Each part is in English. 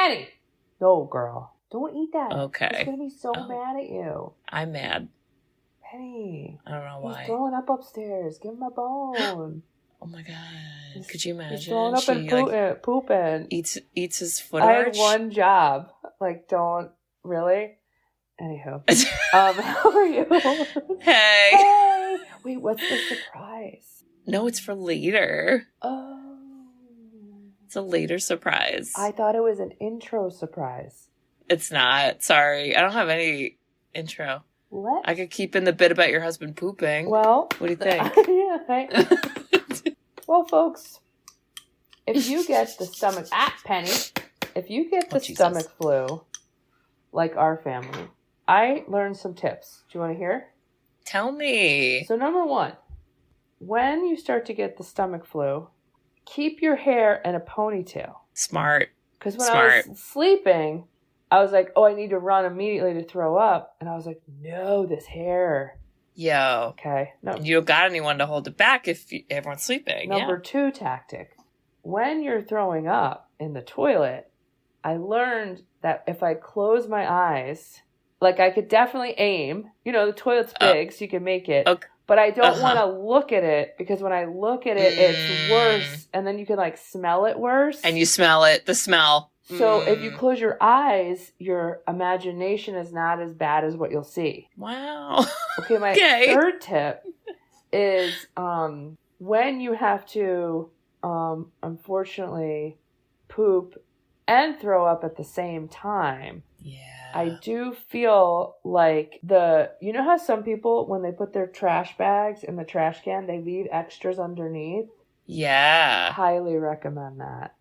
Penny! No, girl. Don't eat that. Okay. He's going to be so mad at you. I'm mad. Penny. I don't know why. He's throwing up upstairs. Give him a bone. Oh my God. Could you imagine? He's throwing up and pooping. Eats his foot I arch. had one job. Like, don't. Really? Anywho. How are you? Hey. Hey. Wait, what's the surprise? No, it's for later. Oh. It's a later surprise. I thought it was an intro surprise. It's not. Sorry. I don't have any intro. What? I could keep in the bit about your husband pooping. Well. What do you think? Yeah. Well, folks, if you get the stomach... Penny. If you get the stomach flu, like our family, I learned some tips. Do you want to hear? Tell me. So number 1, when you start to get the stomach flu, keep your hair in a ponytail. Smart. Because when I was sleeping, I was like, I need to run immediately to throw up. And I was like, no, this hair. Yo. Okay. No. You don't got anyone to hold it back if everyone's sleeping. Number 2 tactic. When you're throwing up in the toilet, I learned that if I close my eyes, like I could definitely aim. You know, the toilet's big, so you can make it. Okay. But I don't want to look at it because when I look at it, it's worse. And then you can like smell it worse. And you smell it, the smell. So if you close your eyes, your imagination is not as bad as what you'll see. Wow. Okay, my third tip is when you have to, unfortunately, poop and throw up at the same time. Yeah. I do feel like you know how some people, when they put their trash bags in the trash can, they leave extras underneath? Yeah. Highly recommend that.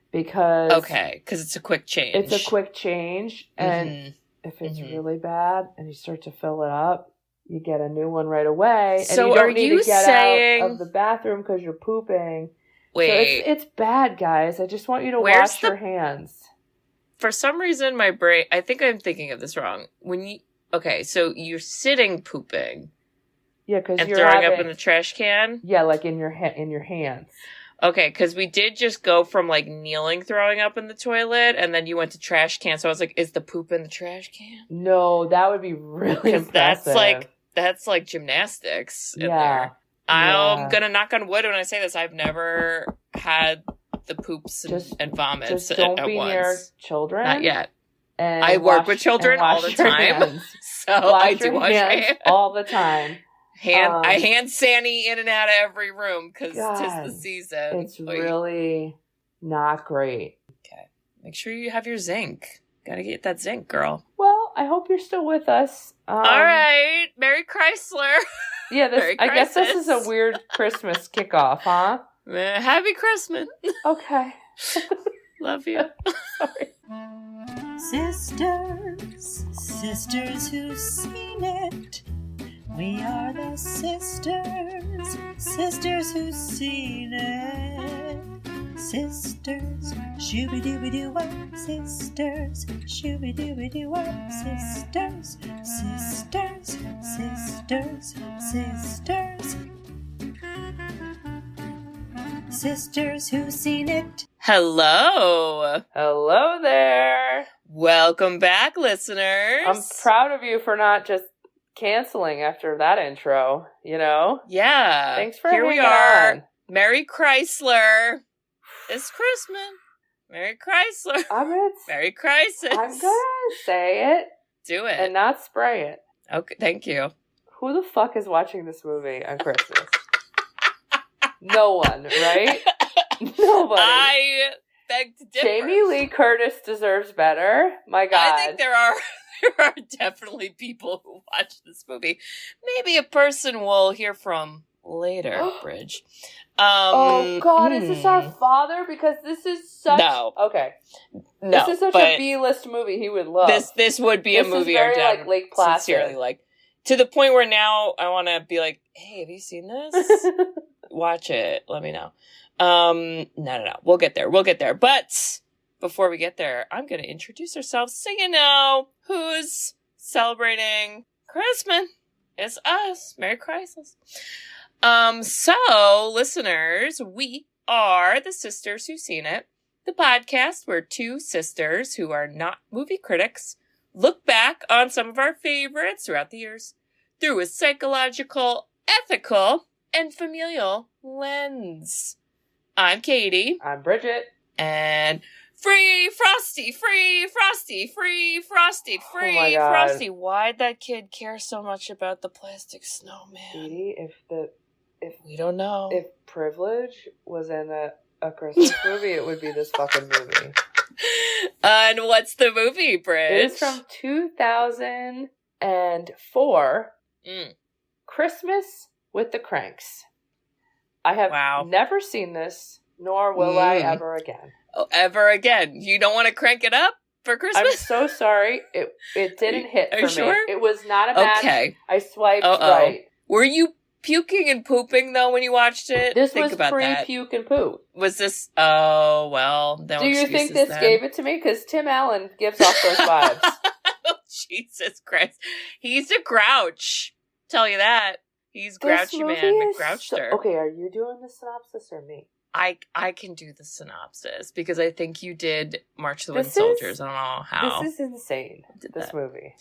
Because it's a quick change. It's a quick change. And if it's really bad and you start to fill it up, you get a new one right away. So and you don't are need you to get saying... out of the bathroom because you're pooping. Wait. So it's bad, guys. I just want you to wash your hands. For some reason, my brain... I think I'm thinking of this wrong. So you're sitting pooping. Yeah, because you're throwing up in the trash can? Yeah, like in your hands. Okay, because we did just go from, like, kneeling throwing up in the toilet, and then you went to trash can, so I was like, is the poop in the trash can? No, that would be really impressive. That's like gymnastics in there. I'm gonna knock on wood when I say this. I've never had the poops and vomits just don't be near children. Not yet. And I work with children all the time, so I do wash my hands all the time. I hand Sandy in and out of every room because 'tis the season. It's really not great. Okay. Make sure you have your zinc. Gotta get that zinc, girl. Well, I hope you're still with us. All right. Merry Chrysler. Yeah, I guess this is a weird Christmas kickoff, huh? Happy Christmas. Okay. Love you. Sorry. Sisters who've seen it. We are the sisters who've seen it. Sisters, shooby-dooby-doo-wop, sisters, shooby-dooby-doo-wop, sisters. Sisters who've seen it. Hello. Hello there. Welcome back, listeners. I'm proud of you for not just canceling after that intro, you know? Yeah. Thanks for Here we are. On. Merry Chrysler. It's Christmas. Merry Chrysler. Merry Crisis. I'm gonna say it. Do it. And not spray it. Okay, thank you. Who the fuck is watching this movie on Christmas? No one, right? Nobody. I beg to differ. Jamie Lee Curtis deserves better. My God. I think there are definitely people who watch this movie. Maybe a person we'll hear from later, Bridge. Oh God, is this our father? Because this is such... No. Okay. No, this is such a B-list movie he would love. This would be a movie I would like Lake Placid. Sincerely like. To the point where now I want to be like, hey, have you seen this? Watch it. Let me know. No. We'll get there. But before we get there, I'm going to introduce ourselves so you know who's celebrating Christmas. It's us. Merry Christmas. So, listeners, we are the Sisters Who've Seen It. the podcast where two sisters who are not movie critics look back on some of our favorites throughout the years through a psychological, ethical, and familial lens. I'm Katie. I'm Bridget. And free Frosty, free Frosty, free Frosty, free my God. Frosty. Why'd that kid care so much about the plastic snowman? Katie, We don't know. if privilege was in a Christmas movie, it would be this fucking movie. And what's the movie, Bridge? It is from 2004. Christmas with the Kranks. I have never seen this, nor will I ever again. Oh, ever again? You don't want to crank it up for Christmas? I'm so sorry. It didn't hit for Are you sure? me. It was not a match. Okay. I swiped right. Were you puking and pooping, though, when you watched it? This Think was about that. pre-puke and poop. Was this... Oh, well, no Do you think this then. gave it to me? Because Tim Allen gives off those vibes. Oh, Jesus Christ. He's a grouch. Tell you that. He's Grouchy Man McGrouchster. Okay, are you doing the synopsis or me? I can do the synopsis because I think you did March of the Wooden Soldiers. I don't know how. This is insane, this movie.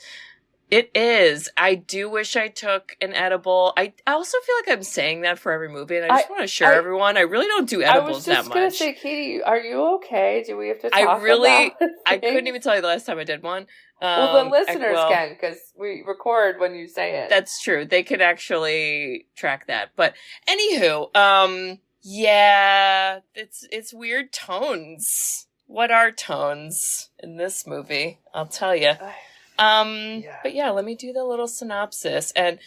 It is. I do wish I took an edible. I also feel like I'm saying that for every movie, and I just want to assure everyone I really don't do edibles that much. I was just going to say, Katie, are you okay? Do we have to talk about I couldn't even tell you the last time I did one. Well, the listeners can, because we record when you say it. That's true. They could actually track that. But anywho, yeah, it's weird tones. What are tones in this movie? I'll tell you. But yeah, let me do the little synopsis. And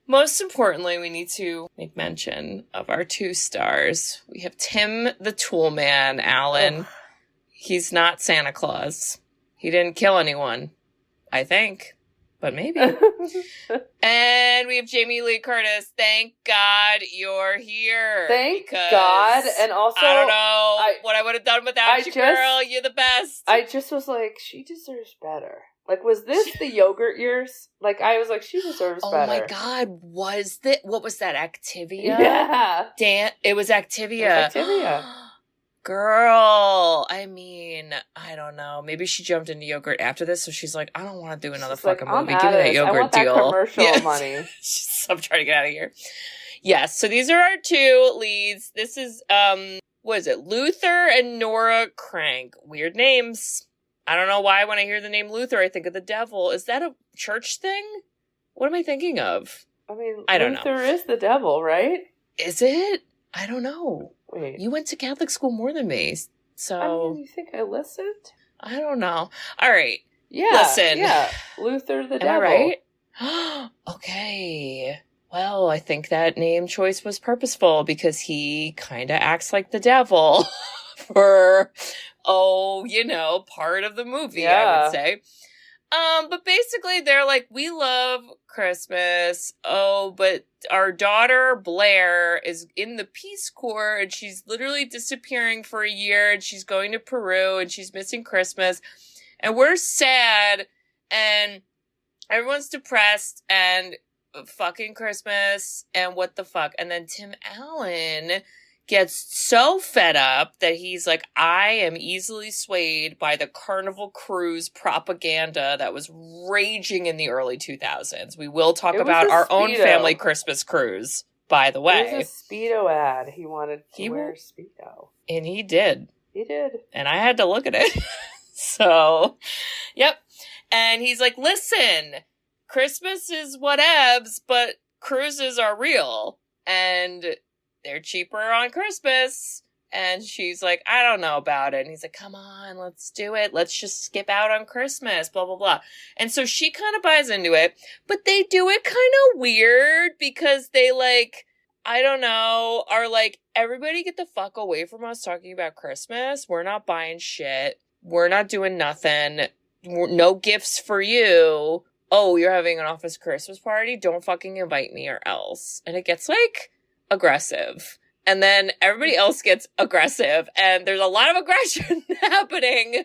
most importantly, we need to make mention of our two stars. We have Tim the Tool Man Allen. Ugh. He's not Santa Claus. He didn't kill anyone, I think, but maybe. And we have Jamie Lee Curtis. Thank God you're here. Thank God. And also, I don't know what I would have done without you, girl. You're the best. I just was like, she deserves better. Like, was this the yogurt years? Like, I was like, she deserves better. Oh my God, what was that, Activia? Yeah. It was Activia. It was Activia. Girl, I mean, I don't know. Maybe she jumped into yogurt after this, so she's like, I don't want to do another fucking movie. Give me that yogurt I want deal. That commercial money. I'm trying to get out of here. Yes, so these are our two leads. This is, what is it? Luther and Nora Krank. Weird names. I don't know why when I hear the name Luther, I think of the devil. Is that a church thing? What am I thinking of? I mean, I don't know. Luther is the devil, right? Is it? I don't know. Wait. You went to Catholic school more than me, so... I mean, you think I listened? I don't know. All right. Yeah. Listen. Yeah. Luther the devil. Am I right? Okay. Well, I think that name choice was purposeful because he kind of acts like the devil for, part of the movie, I would say. But basically they're like, we love Christmas. Oh, but our daughter Blair is in the Peace Corps and she's literally disappearing for a year and she's going to Peru and she's missing Christmas and we're sad and everyone's depressed and fucking Christmas and what the fuck. And then Tim Allen gets so fed up that he's like, I am easily swayed by the Carnival Cruise propaganda that was raging in the early 2000s. We will talk about our own family Christmas cruise, by the way. It was a Speedo ad. He wanted to wear Speedo. And he did. He did. And I had to look at it. So, yep. And he's like, listen, Christmas is whatevs, but cruises are real. And they're cheaper on Christmas. And she's like, I don't know about it. And he's like, come on, let's do it. Let's just skip out on Christmas, blah, blah, blah. And so she kind of buys into it. But they do it kind of weird because they I don't know, are like, everybody get the fuck away from us talking about Christmas. We're not buying shit. We're not doing nothing. No gifts for you. Oh, you're having an office Christmas party? Don't fucking invite me or else. And it gets aggressive. And then everybody else gets aggressive and there's a lot of aggression happening.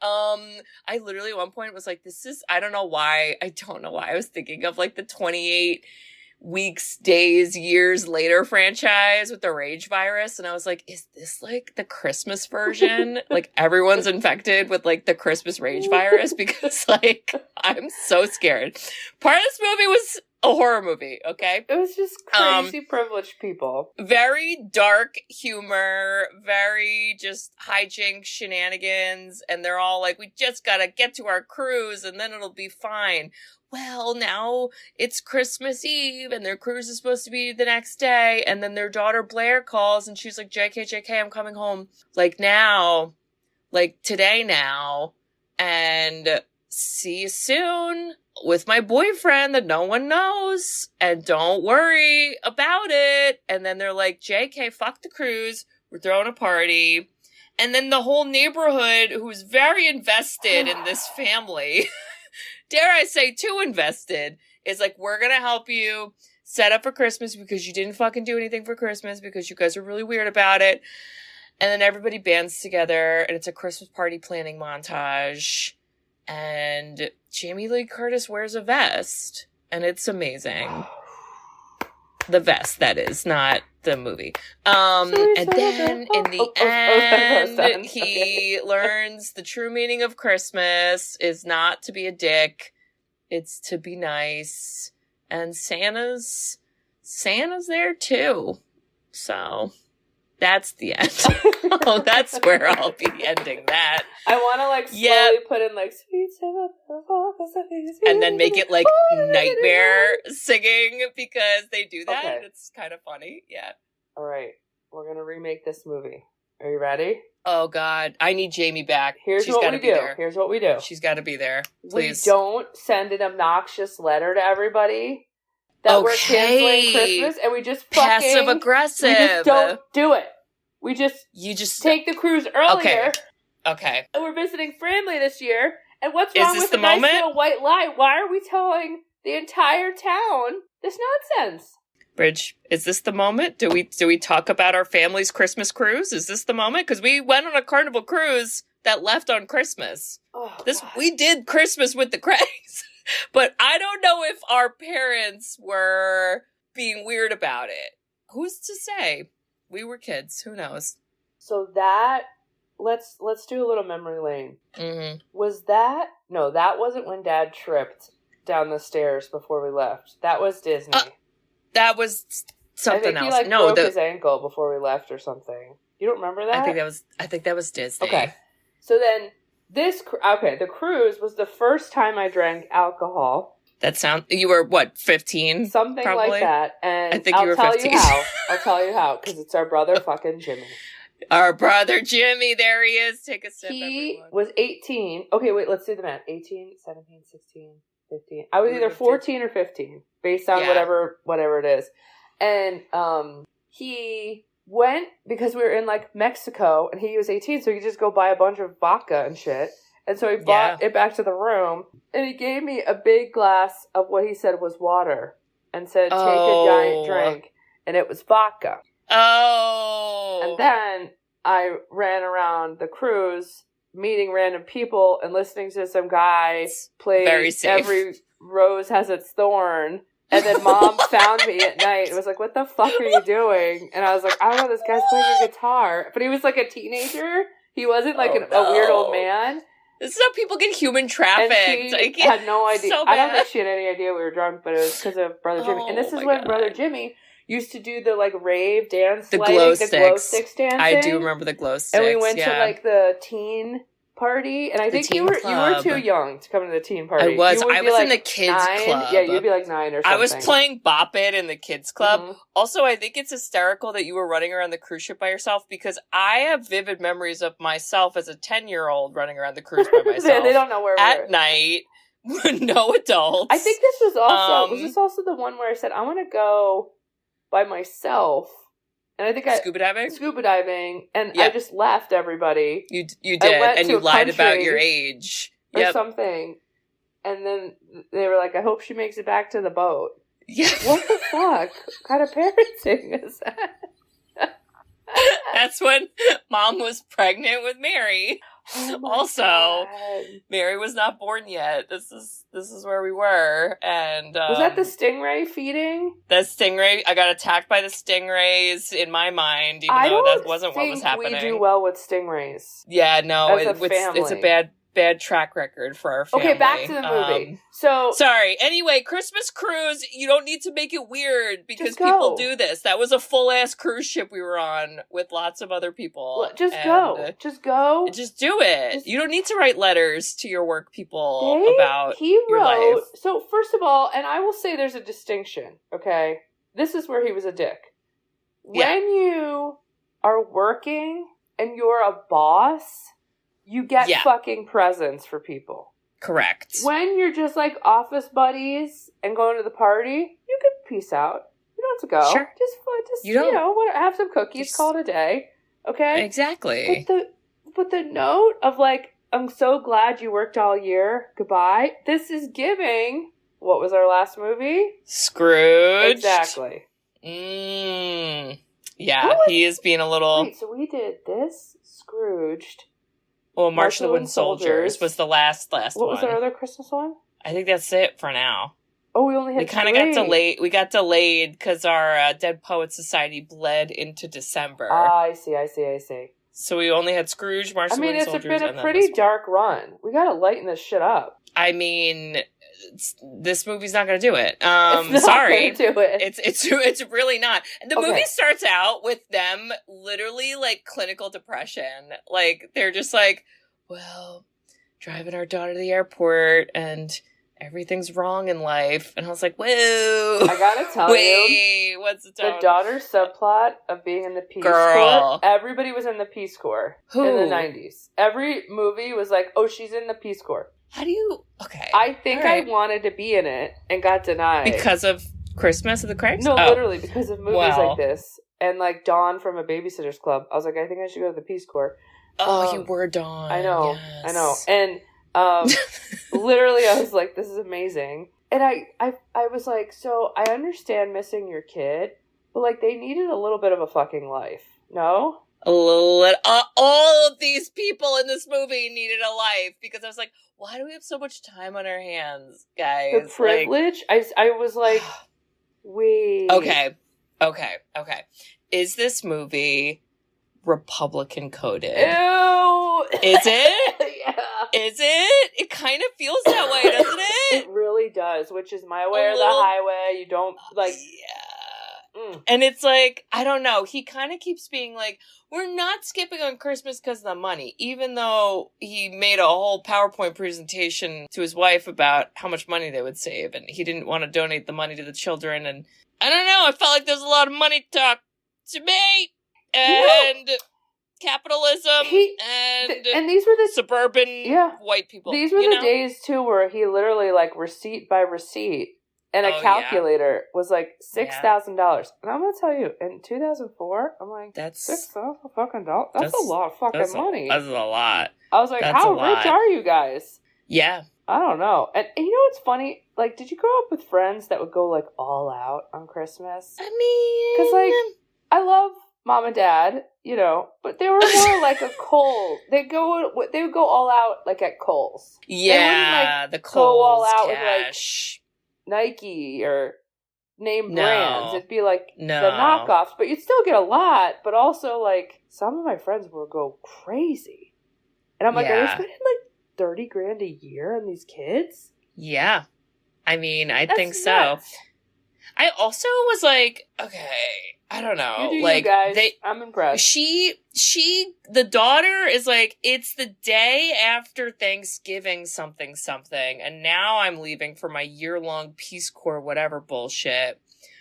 I literally at one point was like, I don't know why I was thinking of the 28 weeks, days, years later franchise with the rage virus. And I was like, is this like the Christmas version? Like everyone's infected with like the Christmas rage virus? Because like, I'm so scared. Part of this movie was a horror movie, okay? It was just crazy privileged people. Very dark humor, very just hijinks, shenanigans, and they're all like, we just gotta get to our cruise and then it'll be fine. Well, now it's Christmas Eve and their cruise is supposed to be the next day, and then their daughter Blair calls and she's like, JK, I'm coming home. Like now, like today now, and see you soon. With my boyfriend that no one knows, and don't worry about it. And then they're like, JK, fuck the cruise. We're throwing a party. And then the whole neighborhood, who's very invested in this family, dare I say too invested, is like, we're going to help you set up for Christmas because you didn't fucking do anything for Christmas because you guys are really weird about it. And then everybody bands together and it's a Christmas party planning montage. And Jamie Lee Curtis wears a vest, and it's amazing. The vest, that is, not the movie. And then in the end, he learns the true meaning of Christmas is not to be a dick, it's to be nice. And Santa's there too. So that's the end. Oh, that's where I'll be ending that. I want to like slowly put in like sweet and then make it like nightmare singing because they do that. Okay. And it's kind of funny. Yeah. All right, we're gonna remake this movie. Are you ready? Oh God, I need Jamie back. Here's She's what gotta we be do. there. Here's what we do. She's got to be there. Please. We don't send an obnoxious letter to everybody that we're canceling Christmas, and we just passive aggressive. We just don't do it. We you just take the cruise earlier. Okay. And we're visiting family this year. And what's wrong with the a nice moment? little white lie? Why are we telling the entire town this nonsense? Bridge, is this the moment? Do we talk about our family's Christmas cruise? Is this the moment? Because we went on a Carnival cruise that left on Christmas. Oh, We did Christmas with the Kranks, but I don't know if our parents were being weird about it. Who's to say? We were kids. Who knows? So that let's do a little memory lane. Mm-hmm. Was that no? That wasn't when Dad tripped down the stairs before we left. That was Disney. That was something else. else. He broke his ankle before we left or something. You don't remember that? I think that was Disney. Okay. So then the cruise was the first time I drank alcohol. You were what, 15? Something probably? like that. And I think you were 15. I'll tell you how, because it's our brother fucking Jimmy. Our brother Jimmy, there he is. Take a sip, He everyone. was 18. Okay, wait, let's do the math. 18, 17, 16, 15. I was either 14 or 15, based on whatever it is. And he went, because we were in like Mexico, and he was 18, so he could just go buy a bunch of vodka and shit. And so he brought it back to the room, and he gave me a big glass of what he said was water, and said, take a giant drink, and it was vodka. Oh. And then I ran around the cruise, meeting random people, and listening to some guy play Every Rose Has Its Thorn. And then Mom found me at night and was like, what the fuck are you doing? And I was like, I don't know, this guy's playing a guitar. But he was like a teenager. He wasn't like a weird old man. This is how people get human trafficked. And she had no idea. So I don't think she had any idea we were drunk, but it was because of Brother Jimmy. And this is when Brother Jimmy used to do the like rave dance, the glow sticks dancing. I do remember the glow sticks. And we went to like the teen party, and I think you were too young to come to the teen party. I was in the kids club. Yeah, you'd be like 9 or something. I was playing Bop It in the kids club. Mm-hmm. Also, I think it's hysterical that you were running around the cruise ship by yourself, because I have vivid memories of myself as a 10-year-old running around the cruise by myself. They don't know where we were. At night, no adults. I think this was also was this also the one where I said I want to go by myself. And I think scuba diving, and I just left everybody. You did, and you lied about your age or something. And then they were like, "I hope she makes it back to the boat." Yeah, what the fuck? What kind of parenting is that? That's when Mom was pregnant with Mary. Oh my Also, God. Mary was not born yet. This is where we were, and was that the stingray feeding? The stingray. I got attacked by the stingrays in my mind, even though that wasn't what was happening. We do well with stingrays. Yeah, no, it's a bad track record for our family. Okay, back to the movie. So sorry. Anyway, Christmas cruise. You don't need to make it weird because people do this. That was a full ass cruise ship we were on with lots of other people. Just go. Just go. Just do it. You don't need to write letters to your work people about your life. So first of all, and I will say there's a distinction. Okay, this is where he was a dick. When you are working and you're a boss, you get fucking presents for people. Correct. When you're just like office buddies and going to the party, you can peace out. You don't have to go. Sure. Just you know, have some cookies, call it a day. Okay? Exactly. But the note of like, I'm so glad you worked all year. Goodbye. This is giving. What was our last movie? Scrooge. Exactly. Yeah, he is being a little. Wait, so we did this, Scrooged. Well, March of the Wooden Soldiers was the last one. What was our other Christmas one? I think that's it for now. Oh, we only had 3. We kind of got delayed. We got delayed because our Dead Poets Society bled into December. I see. So we only had Scrooge, March of the Wooden Soldiers. It's been a pretty dark run. We gotta lighten this shit up. I mean, this movie's not gonna do it. It's sorry. Not gonna do it. It's really not. The movie starts out with them literally like clinical depression. Like they're just like, well, driving our daughter to the airport and everything's wrong in life. And I was like, whoa. I gotta tell you. What's the tone? The daughter subplot of being in the Peace Corps. Everybody was in the Peace Corps in the 90s. Every movie was like, oh, she's in the Peace Corps. How do you... Okay. I think I wanted to be in it and got denied. Because of Christmas of the Kranks? No, literally, because of movies like this. And like Dawn from A Babysitter's Club. I was like, I think I should go to the Peace Corps. Oh, you were Dawn. I know. Yes. I know. And literally, I was like, this is amazing. And I was like, so I understand missing your kid, but like they needed a little bit of a fucking life. No? All of these people in this movie needed a life because I was like, why do we have so much time on our hands, guys? The privilege? I was like, wait. Okay. Is this movie Republican coded? Ew. Is it? Yeah. Is it? It kind of feels that way, doesn't it? It really does, which is my way or the highway. You don't like... Yeah. And it's like, I don't know. He kind of keeps being like, we're not skipping on Christmas because of the money, even though he made a whole PowerPoint presentation to his wife about how much money they would save, and he didn't want to donate the money to the children. And I don't know. I felt like there's a lot of money talk to me, and capitalism, and these were the suburban white people. These were the days too where he literally like receipt by receipt. And a calculator was like $6,000. And I'm going to tell you, in 2004, I'm like, that's $6,000 fucking dollars? That's a lot of fucking money. That's a lot. I was like, how rich are you guys? Yeah. I don't know. And you know what's funny? Like, did you grow up with friends that would go like all out on Christmas? I mean... Because like, I love mom and dad, you know, but they were more like a Kohl's. They would go all out like at Kohl's. Yeah, like, the Kohl's go all out cash. With like Nike or name brands. It'd be like the knockoffs, but you'd still get a lot. But also, like, some of my friends would go crazy, and I'm like, are you spending like $30,000 a year on these kids? Yeah, I mean, I think so. Nuts. I also was like, okay, I don't know. You do, like, you guys. I'm impressed. The daughter is like, it's the day after Thanksgiving something, and now I'm leaving for my year-long Peace Corps whatever bullshit.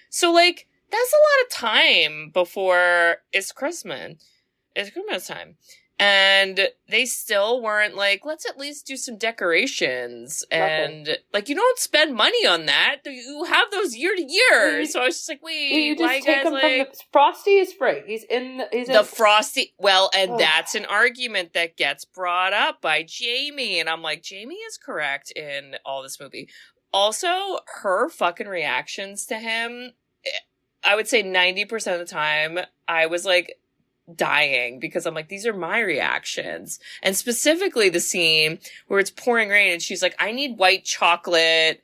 So, like, that's a lot of time before it's Christmas. It's Christmas time. And they still weren't like, let's at least do some decorations. And, like, you don't spend money on that. You have those year to year. So I was just like, wait, you just why take guys him from the Frosty is free. He's in the Frosty. Well, and that's an argument that gets brought up by Jamie. And I'm like, Jamie is correct in all this movie. Also, her fucking reactions to him, I would say 90% of the time, I was like, dying because I'm like, these are my reactions. And specifically the scene where it's pouring rain and she's like, I need white chocolate.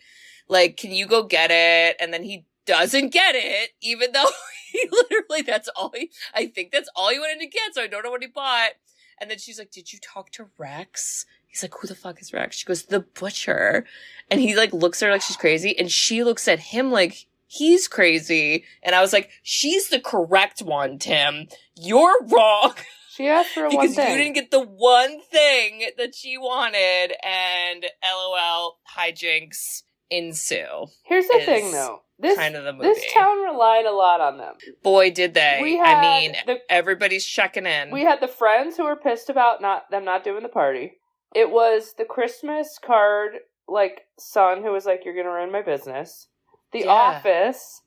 Like, can you go get it? And then he doesn't get it, even though he literally, I think that's all he wanted to get. So I don't know what he bought. And then she's like, did you talk to Rex? He's like, who the fuck is Rex? She goes, the butcher. And he like looks at her like she's crazy. And she looks at him like he's crazy. And I was like, she's the correct one, Tim. You're wrong. She asked for one because thing. you didn't get the one thing that she wanted. And LOL, hijinks ensue. Here's the thing, though. This kind of the movie. This town relied a lot on them. Boy, did they. Everybody's checking in. We had the friends who were pissed about them not doing the party. It was the Christmas card, like, son who was like, you're going to ruin my business. The office.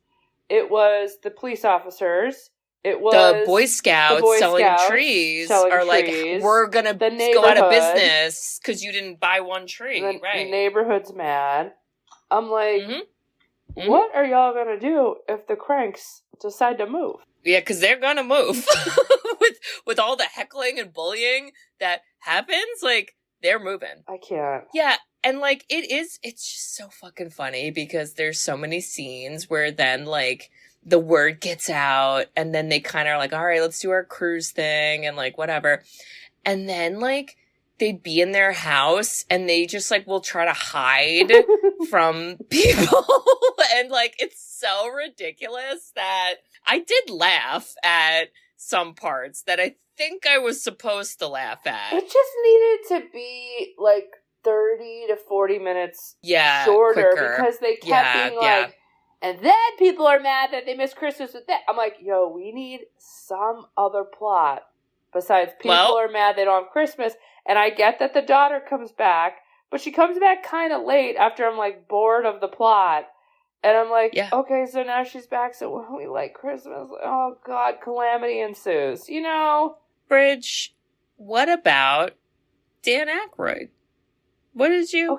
It was the police officers. It was the Boy Scouts selling trees. Like, we're going to go out of business because you didn't buy one tree. The right. neighborhood's mad. I'm like, what are y'all going to do if the Kranks decide to move? Yeah, because they're going to move. with all the heckling and bullying that happens, like, they're moving. I can't. Yeah, and, like, it's just so fucking funny because there's so many scenes where then, like, the word gets out and then they kind of are like, all right, let's do our cruise thing and, like, whatever. And then, like, they'd be in their house and they just, like, will try to hide from people. And, like, it's so ridiculous that I did laugh at some parts that I think I was supposed to laugh at. It just needed to be, like, 30 to 40 minutes shorter quicker. Because they kept being like, and then people are mad that they missed Christmas with that. I'm like, yo, we need some other plot besides people are mad they don't have Christmas. And I get that the daughter comes back, but she comes back kind of late after I'm, like, bored of the plot. And I'm like, okay, so now she's back, so when we like Christmas, oh, God, calamity ensues. You know? Bridge, what about Dan Aykroyd? What did you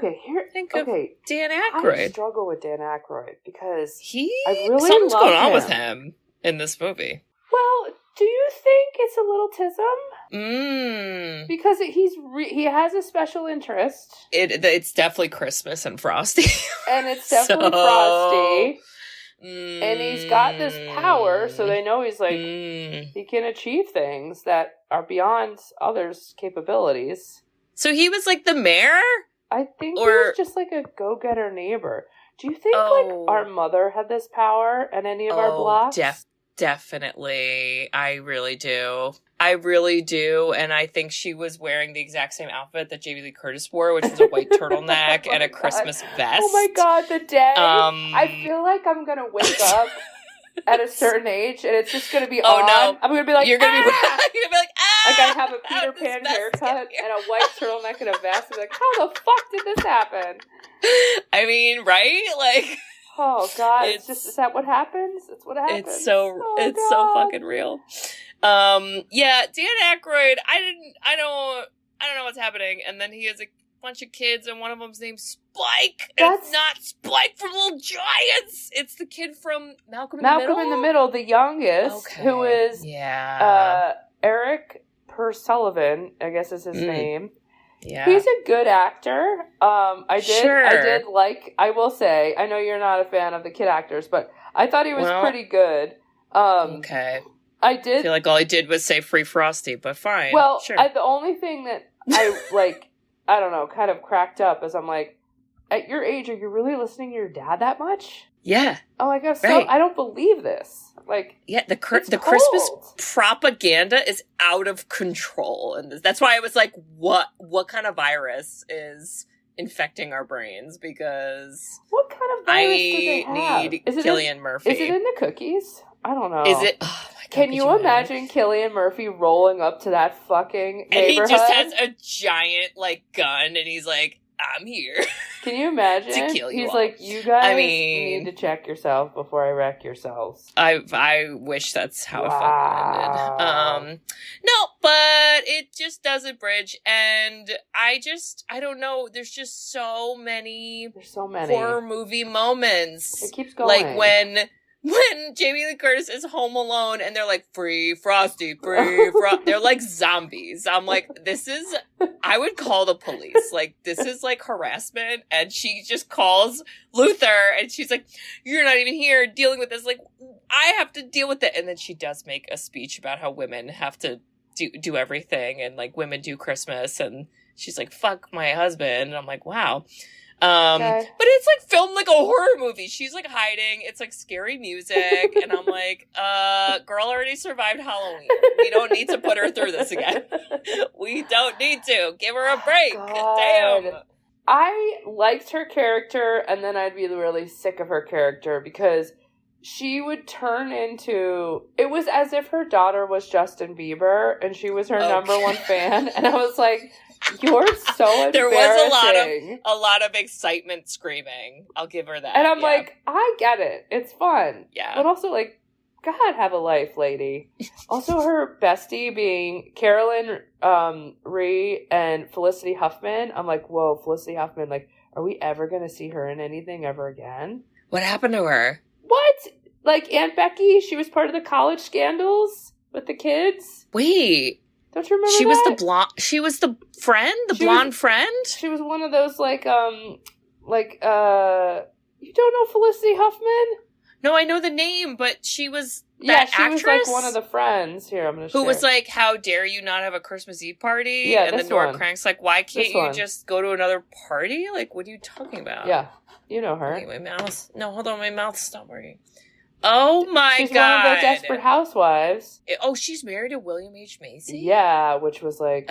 think of Dan Aykroyd? I struggle with Dan Aykroyd because something's going on with him in this movie. Well, do you think it's a little tism? Because he has a special interest. It's definitely Christmas and Frosty. And it's definitely Frosty. And he's got this power, so they know he's like, he can achieve things that are beyond others' capabilities. So he was like the mayor? I think he was just like a go-getter neighbor. Do you think like our mother had this power at any of our blocks? Definitely. I really do. And I think she was wearing the exact same outfit that Jamie Lee Curtis wore, which was a white turtleneck and a Christmas vest. Oh my God, the day. I feel like I'm going to wake up at a certain age and it's just going to be on. No. I'm going to be like, you're going to be like, like I have a Peter Pan haircut and a white turtleneck and a vest. I'm like, how the fuck did this happen? I mean, right? Like, oh God, is that what happens? It's what happens. It's so fucking real. Dan Aykroyd, I don't know what's happening. And then he has a bunch of kids and one of them's named Spike. It's not Spike from Little Giants. It's the kid from Malcolm in the Middle, the youngest, who is Erik Per Sullivan, I guess is his name. Yeah. He's a good actor. I will say, I know you're not a fan of the kid actors, but I thought he was pretty good. I feel like all he did was say free Frosty, but fine. Well, sure. The only thing that I I don't know, kind of cracked up is I'm like, at your age, are you really listening to your dad that much? Yeah. Oh my God, I don't believe this. Like, yeah, the Christmas propaganda is out of control, and that's why I was like, what kind of virus is infecting our brains? Because what kind of virus do they have? I need Cillian Murphy. Is it in the cookies? I don't know. Is it? Oh my God, can you imagine Cillian Murphy rolling up to that fucking neighborhood? And he just has a giant, like, gun, and he's like, I'm here. Can you imagine? To kill you He's all. like, you guys need to check yourself before I wreck yourselves. I wish that's how it fucking ended. No, but it just doesn't bridge. And I don't know. There's so many horror movie moments. It keeps going. Like when when Jamie Lee Curtis is home alone and they're like, free Frosty, free Frosty. They're like zombies. I'm like, I would call the police. Like, this is like harassment. And she just calls Luther and she's like, you're not even here dealing with this. Like, I have to deal with it. And then she does make a speech about how women have to do everything and like women do Christmas. And she's like, fuck my husband. And I'm like, wow. Okay. But it's like filmed like a horror movie. She's like hiding. It's like scary music. And I'm like, girl already survived Halloween. We don't need to put her through this again. We don't need to. Give her a break. God. Damn. I liked her character, and then I'd be really sick of her character because she would turn into, it was as if her daughter was Justin Bieber and she was her number one fan. And I was like, you're so embarrassing. There was a lot of excitement screaming. I'll give her that. And I'm like, I get it. It's fun. Yeah. But also like, God, have a life, lady. Also, her bestie being Carolyn Rhee and Felicity Huffman. I'm like, whoa, Felicity Huffman. Like, are we ever going to see her in anything ever again? What happened to her? What? Like Aunt Becky? She was part of the college scandals with the kids? Wait. Don't you remember she that? Was the blonde. She was the friend? Blonde friend? She was one of those, you don't know Felicity Huffman? No, I know the name, but she was that actress? Was like one of the friends. Here, I'm going to share. Who was like, how dare you not have a Christmas Eve party? Yeah, and then Nora Krank's like, why can't you just go to another party? Like, what are you talking about? Yeah, you know her. Okay, hold on, my mouth stopped working. Oh my she's God. One of the Desperate Housewives. She's married to William H. Macy? Yeah, which was like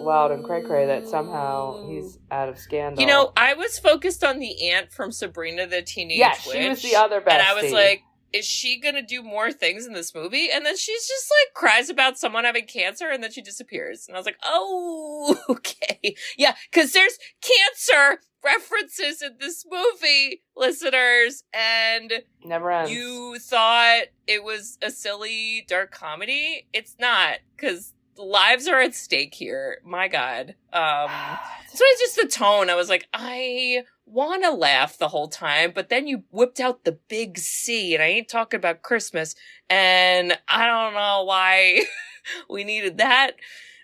wild and cray-cray that somehow Oh. he's out of scandal. You know, I was focused on the aunt from Sabrina the Teenage Witch. Yeah, she was the other bestie. And I was like, is she gonna do more things in this movie? And then she's just like cries about someone having cancer and then she disappears. And I was like, oh, okay. Yeah, because there's cancer references in this movie, listeners, and never ends. You thought it was a silly dark comedy? It's not, because lives are at stake here. My God. So it's just the tone. I was like, I want to laugh the whole time, but then you whipped out the big C, and I ain't talking about Christmas, and I don't know why we needed that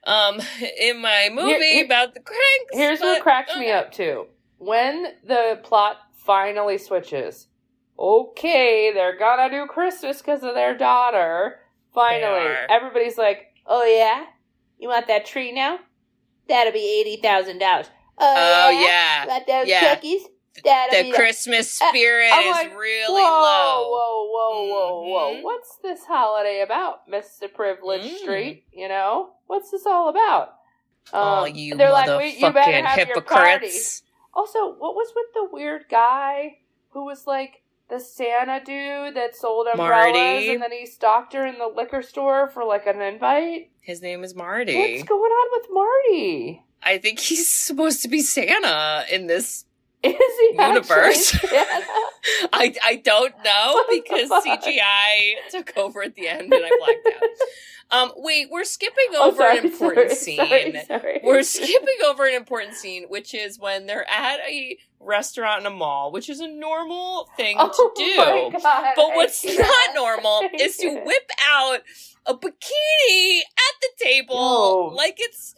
in my movie about the Kranks. Here's what cracks me up, too. When the plot finally switches, okay, they're gonna do Christmas because of their daughter. Finally, everybody's like, oh yeah? You want that tree now? That'll be $80,000. Oh yeah. Want those cookies? The Christmas spirit is like, really low. Whoa. What's this holiday about, Mr. Privileged Street? You know? What's this all about? You they're motherfucking you better have hypocrites. Also, what was with the weird guy who was like the Santa dude that sold umbrellas Marty. And then he stalked her in the liquor store for like an invite? His name is Marty. What's going on with Marty? I think he's supposed to be Santa in this universe. I don't know because CGI took over at the end and I blacked out. Wait, we're skipping over an important scene. Sorry. We're skipping over an important scene, which is when they're at a restaurant in a mall, which is a normal thing to do. My God, but what's not normal is to whip out a bikini at the table like it's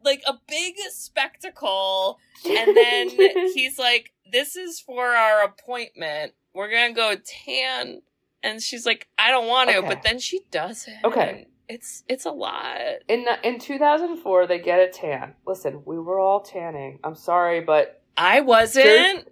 like a big spectacle. And then he's like, this is for our appointment. We're going to go tan. And she's like, I don't want to. But then she does it. Okay. It's a lot. In 2004, they get a tan. Listen, we were all tanning. I'm sorry, but I wasn't.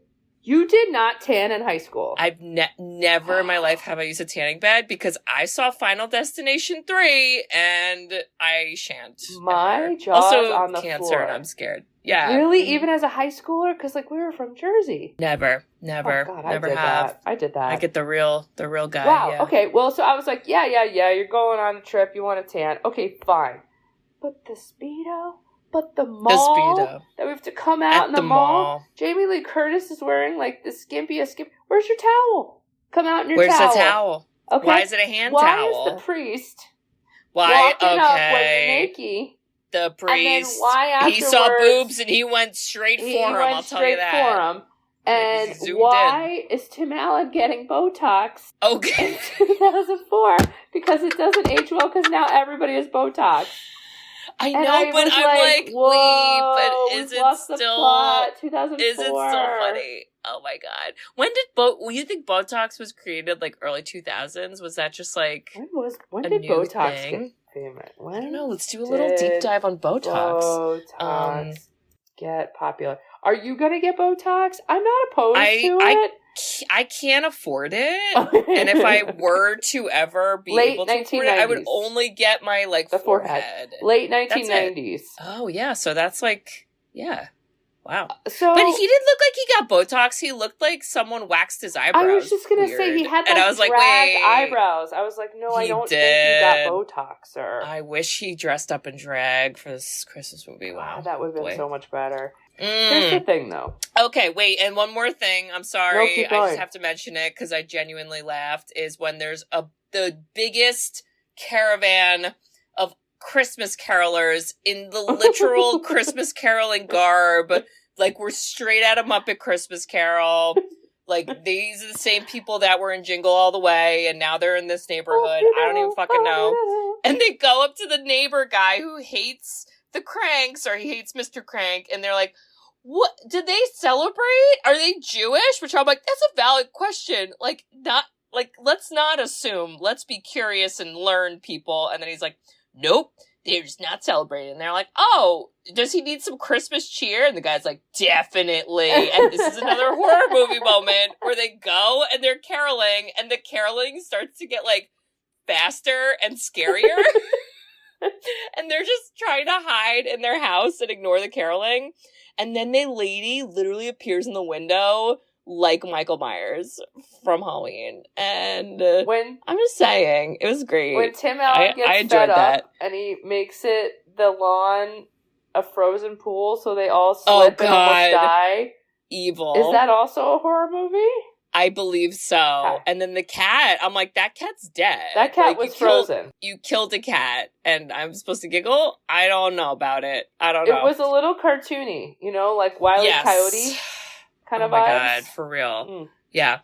You did not tan in high school. I've never in my life have I used a tanning bed because I saw Final Destination 3 and I shan't. My jaw's also on the cancer floor. And I'm scared. Yeah. Really? Even as a high schooler? Because like we were from Jersey. Never. Oh, God, never I did that. I get the real guy. Wow. Yeah. Okay. Well, so I was like, yeah. You're going on a trip. You want a tan. Okay, fine. But the Speedo? But the mall that we have to come out at in the mall. Jamie Lee Curtis is wearing like the skimpiest. Where's your towel? Come out in your towel. Where's the towel? Okay. Why is it a hand towel? Why is the priest walking up when you're naked? The priest. And then why afterwards, he saw boobs and he went straight for him. I'll tell you that. For him. And why is Tim Allen getting Botox Okay. in 2004? Because it doesn't age well because now everybody has Botox. I know, but I'm like, whoa, wait, but is it still 2004? Is it still funny? Oh my god! When did you think Botox was created? Like early 2000s? Was that just like when did Botox thing? get famous? I don't know. Let's do a little deep dive on Botox. Botox get popular. Are you gonna get Botox? I'm not opposed to it. I can't afford it, and if I were to ever be able to afford it, I would only get my the forehead. Late 1990s. Oh yeah, so that's like wow. So, but he didn't look like he got Botox. He looked like someone waxed his eyebrows. I was just gonna say he had and I was drag eyebrows. I was like, no, I don't think you got Botox, sir. I wish he dressed up in drag for this Christmas movie. Wow, that would have been so much better. Here's the thing, though. Okay, wait, and one more thing. I'm sorry, I just have to mention it because I genuinely laughed. Is when there's the biggest caravan of Christmas carolers in the literal Christmas caroling garb, like we're straight out of Muppet Christmas Carol. Like these are the same people that were in Jingle All the Way, and now they're in this neighborhood. I don't even fucking know. And they go up to the neighbor guy who hates the Kranks, or he hates Mr. Krank, and they're like, what, did they celebrate? Are they Jewish? Which I'm like, that's a valid question. Like, not, like, let's not assume. Let's be curious and learn, people. And then he's like, nope, they're just not celebrating. And they're like, oh, does he need some Christmas cheer? And the guy's like, definitely. And this is another horror movie moment where they go and they're caroling, and the caroling starts to get, like, faster and scarier. And they're just trying to hide in their house and ignore the caroling. And then the lady literally appears in the window like Michael Myers from Halloween. And I'm just saying, it was great. When Tim Allen gets fed up and he makes it the lawn a frozen pool so they all slip and almost die. Evil. Is that also a horror movie? I believe so. Okay. And then the cat, I'm like, that cat's dead. That cat was frozen. You killed a cat, and I'm supposed to giggle? I don't know about it. I don't know. It was a little cartoony, like Wile E. Coyote kind of vibes. Oh my God, for real. Yeah.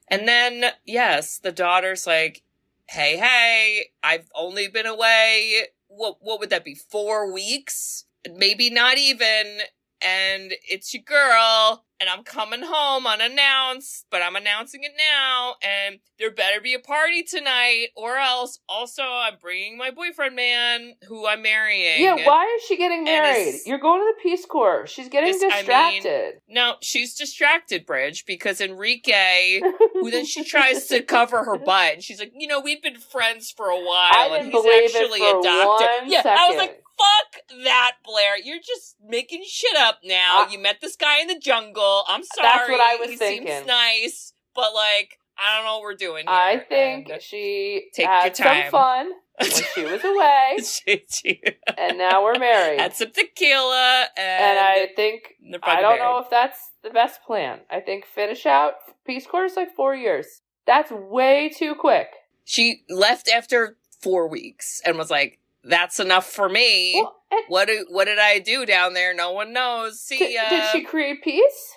And then, yes, the daughter's like, hey, I've only been away, what would that be, 4 weeks? Maybe not even. And it's your girl, and I'm coming home unannounced, but I'm announcing it now, and there better be a party tonight, or else, also, I'm bringing my boyfriend man, who I'm marrying. Yeah, why is she getting married? You're going to the Peace Corps. She's getting distracted. No, she's distracted, Bridge, because Enrique, who then she tries to cover her butt, and she's like, we've been friends for a while, and he's actually a doctor. I was like, fuck that, Blair. You're just making shit up now. You met this guy in the jungle. I'm sorry. That's what I was thinking. He seems nice, but, I don't know what we're doing here. I think she had some fun when she was away. And now we're married. Had some tequila. And I think, I don't know if that's the best plan. I think finish out Peace Corps is like 4 years. That's way too quick. She left after 4 weeks and was like, that's enough for me. Well, what did I do down there? No one knows. See ya. Did she create peace?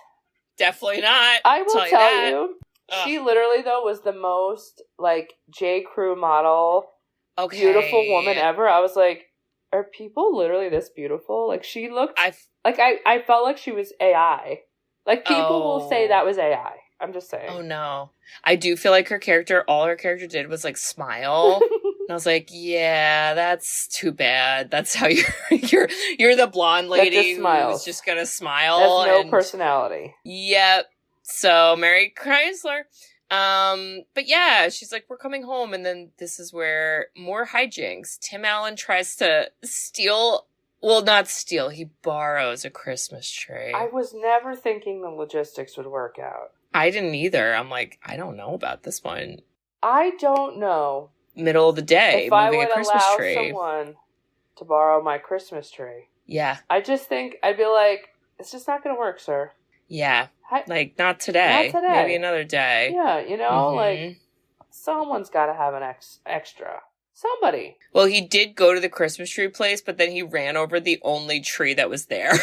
Definitely not. I will tell you. She literally, though, was the most, J. Crew model, beautiful woman ever. I was like, are people literally this beautiful? She looked, I felt like she was AI. People will say that was AI. I'm just saying. Oh, no. I do feel like all her character did was, smile. And I was like, yeah, that's too bad. That's how you're the blonde lady who's just gonna smile. Has no personality. Yep. So, Mary Chrysler. But yeah, she's like, we're coming home. And then this is where more hijinks. Tim Allen tries to not steal. He borrows a Christmas tree. I was never thinking the logistics would work out. I didn't either. I'm like, I don't know about this one. I don't know. Middle of the day, if I moving would a Christmas allow tree. Someone to borrow my Christmas tree. Yeah. I just think, I'd be like, it's just not going to work, sir. Yeah. Not today. Not today. Maybe another day. Yeah, someone's got to have an extra. Somebody. Well, he did go to the Christmas tree place, but then he ran over the only tree that was there.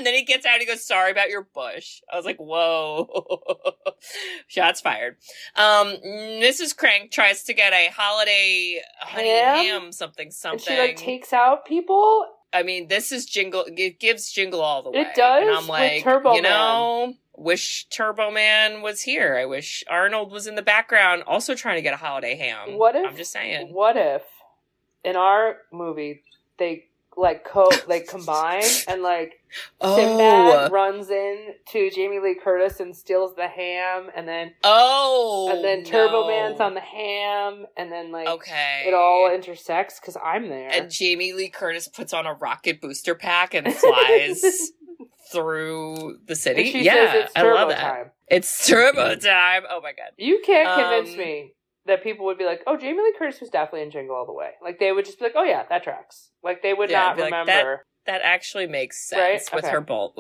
And then he gets out and he goes, sorry about your bush. I was like, whoa. Shots fired. Mrs. Krank tries to get a holiday honey ham something. And she like takes out people. I mean, this is Jingle. It gives Jingle all the way. It does. And I'm like, with Turbo you know, Man. wish Turbo Man was here. I wish Arnold was in the background, also trying to get a holiday ham. What if? I'm just saying. What if in our movie they like combine and like Sinbad runs in to Jamie Lee Curtis and steals the ham, and then Turbo Man's on the ham, and then like it all intersects because I'm there. And Jamie Lee Curtis puts on a rocket booster pack and flies through the city. And she says it's Turbo I love that. time. It's Turbo time. Oh my god! You can't convince me that people would be like, "Oh, Jamie Lee Curtis was definitely in Jingle All the Way." Like they would just be like, "Oh yeah, that tracks." Like they would not remember. Like, that actually makes sense with her bowl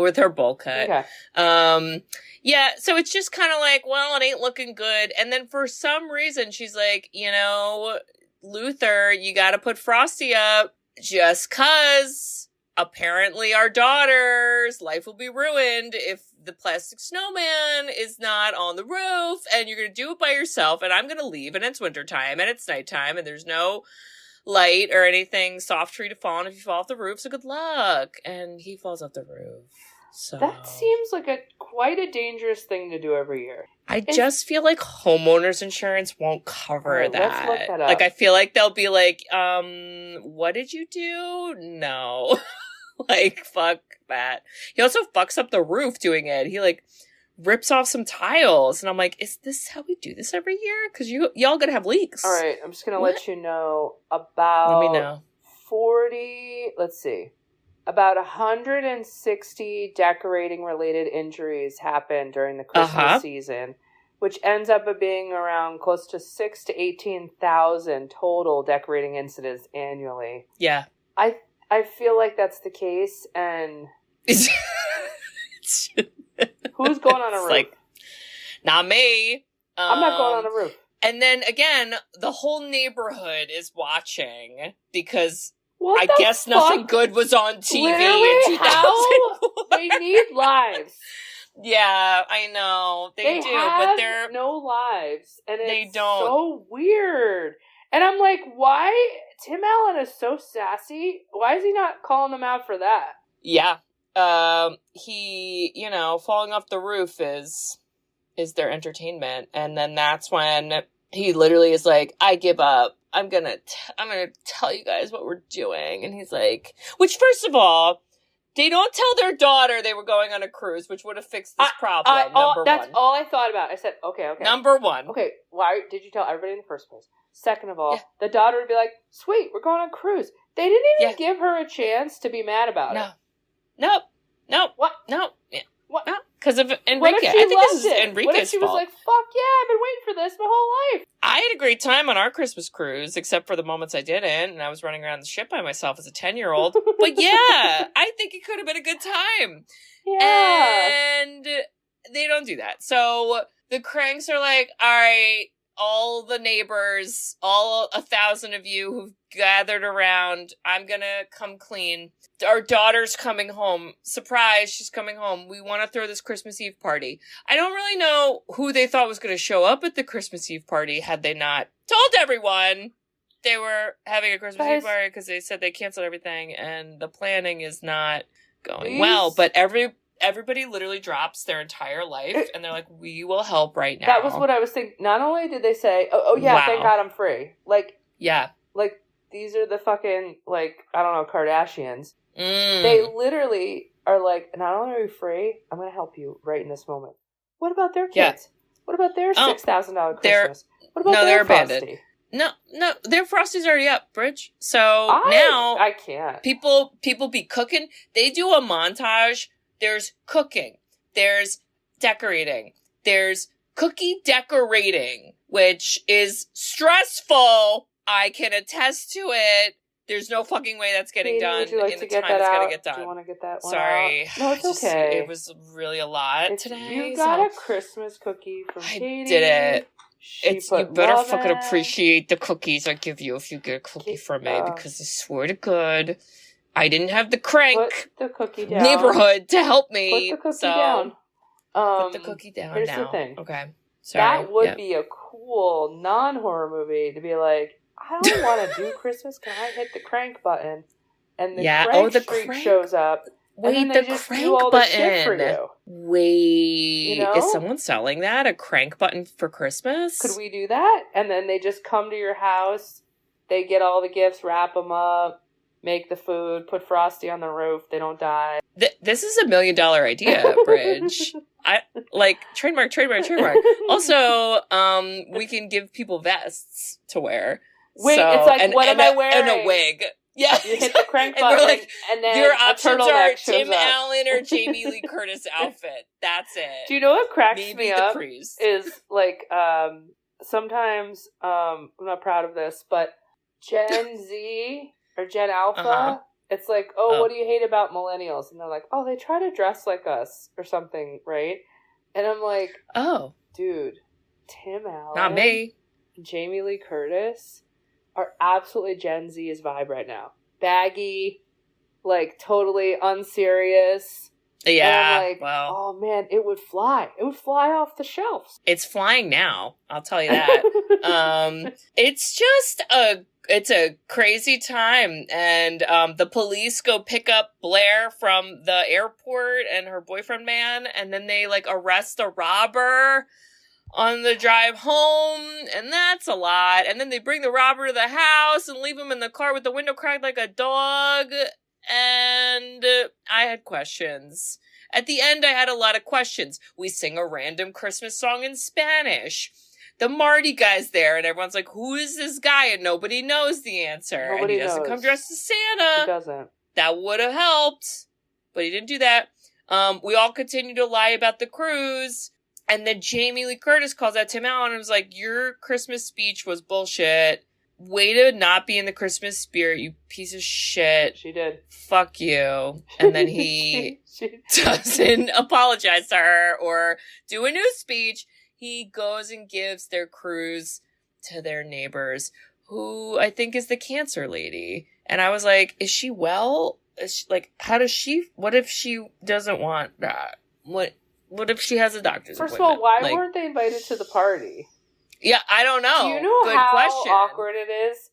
cut. Okay. Yeah, so it's just kind of like, well, it ain't looking good. And then for some reason, she's like, you know, Luther, you got to put Frosty up just 'cause apparently our daughter's life will be ruined if the plastic snowman is not on the roof, and you're going to do it by yourself, and I'm going to leave, and it's wintertime, and it's nighttime, and there's no light or anything soft tree to fall on if you fall off the roof, so good luck. And he falls off the roof. So that seems like quite a dangerous thing to do every year. I just feel like homeowners insurance won't cover that. Let's look that up. Like, I feel like they'll be like, what did you do? No. Like, fuck that. He also fucks up the roof doing it. He, like, rips off some tiles. And I'm like, is this how we do this every year? Because y'all gonna have leaks. All right, I'm just going to let you know about Let me know. 40, let's see. About 160 decorating-related injuries happened during the Christmas season, which ends up being around close to 6,000 to 18,000 total decorating incidents annually. Yeah. I feel like that's the case, and who's going on a roof? Like, not me. I'm not going on a roof. And then again, the whole neighborhood is watching because I guess nothing good was on TV Literally, in 2001. They need lives. Yeah, I know. They do, have but they're no lives. And they it's don't. so weird. And I'm like, why? Tim Allen is so sassy. Why is he not calling them out for that? Yeah. He, you know, falling off the roof is their entertainment. And then that's when he literally is like, I give up. I'm gonna tell you guys what we're doing. And he's like, which first of all, they don't tell their daughter they were going on a cruise, which would have fixed this problem. That's all I thought about. I said, okay. Number one. Okay, why did you tell everybody in the first place? Second of all, the daughter would be like, sweet, we're going on a cruise. They didn't even give her a chance to be mad about it. No. What? No. What? No. Because of Enrique. What if she I think loved this is it? Enrique's What if she was fault. like, fuck yeah, I've been waiting for this my whole life. I had a great time on our Christmas cruise, except for the moments I didn't, and I was running around the ship by myself as a 10-year-old. But yeah, I think it could have been a good time. Yeah. And they don't do that. So the Kranks are like, all right, all the neighbors, all 1,000 of you who've gathered around, I'm gonna come clean. Our daughter's coming home. Surprise, she's coming home. We want to throw this Christmas Eve party. I don't really know who they thought was going to show up at the Christmas Eve party had they not told everyone they were having a Christmas Eve party, because they said they canceled everything and the planning is not going well. But everybody literally drops their entire life and they're like, we will help right now. That was what I was thinking. Not only did they say, oh yeah, Wow. thank God I'm free. Like, yeah. Like, these are the fucking, like, I don't know, Kardashians. Mm. They literally are like, not only are you free, I'm going to help you right in this moment. What about their kids? Yeah. What about their $6,000 Christmas? What about No, their they're Frosty? abandoned. No, their Frosty's already up, Bridge. So now I can't. People be cooking. They do a montage. There's cooking. There's decorating. There's cookie decorating, which is stressful. I can attest to it. There's no fucking way that's getting done would you like in to the get time that it's out? going to get done. Do you want to get that one Sorry. out? No, it's okay. It was really a lot today. You got a Christmas cookie from Katie. I did it. You better fucking in. appreciate the cookies I give you if you get a cookie from me, because I swear to God, I didn't have the crank Put the cookie down. neighborhood to help me. Put the cookie down. Put the cookie down here's now. The thing. Okay. Sorry. That would be a cool non-horror movie to be like, I don't want to do Christmas. Can I hit the crank button? And the crank streak shows up. Wait, and then the just crank do all button. the shit for you. Wait, You know? is someone selling that? A crank button for Christmas? Could we do that? And then they just come to your house. They get all the gifts, wrap them up, make the food, put Frosty on the roof. They don't die. This is $1 million idea, Bridge. I like trademark. Also, we can give people vests to wear. Wait, it's like, what am I wearing? And a wig. Yeah, you hit the crank button, and, like, and then your a options turtleneck are shows Tim up. Allen or Jamie Lee Curtis outfit. That's it. Do you know what cracks Maybe me the up? priest. Is like sometimes I'm not proud of this, but Gen Z or Gen Alpha, it's like, what do you hate about millennials? And they're like, they try to dress like us or something, right? And I'm like, dude, Tim Allen, not me, Jamie Lee Curtis are absolutely Gen Z's vibe right now. Baggy, like totally unserious. Yeah, and I'm like, oh man, it would fly. It would fly off the shelves. It's flying now. I'll tell you that. It's just it's a crazy time. And the police go pick up Blair from the airport and her boyfriend man. And then they like arrest a robber on the drive home. And that's a lot. And then they bring the robber to the house and leave him in the car with the window cracked like a dog. And I had questions. At the end, I had a lot of questions. We sing a random Christmas song in Spanish. The Marty guy's there, and everyone's like, who is this guy? And nobody knows the answer. Nobody and he doesn't knows. come dressed as Santa. He doesn't. That would have helped, but he didn't do that. We all continue to lie about the cruise. And then Jamie Lee Curtis calls out Tim Allen and was like, your Christmas speech was bullshit. Way to not be in the Christmas spirit, you piece of shit. She did. Fuck you. And then he doesn't apologize to her or do a new speech. He goes and gives their cruise to their neighbors, who I think is the cancer lady. And I was like, is she well? Is she, like, what if she doesn't want that? What if she has a doctor's appointment? First of all, why weren't they invited to the party? Yeah, I don't know. Do you know Good how question. awkward it is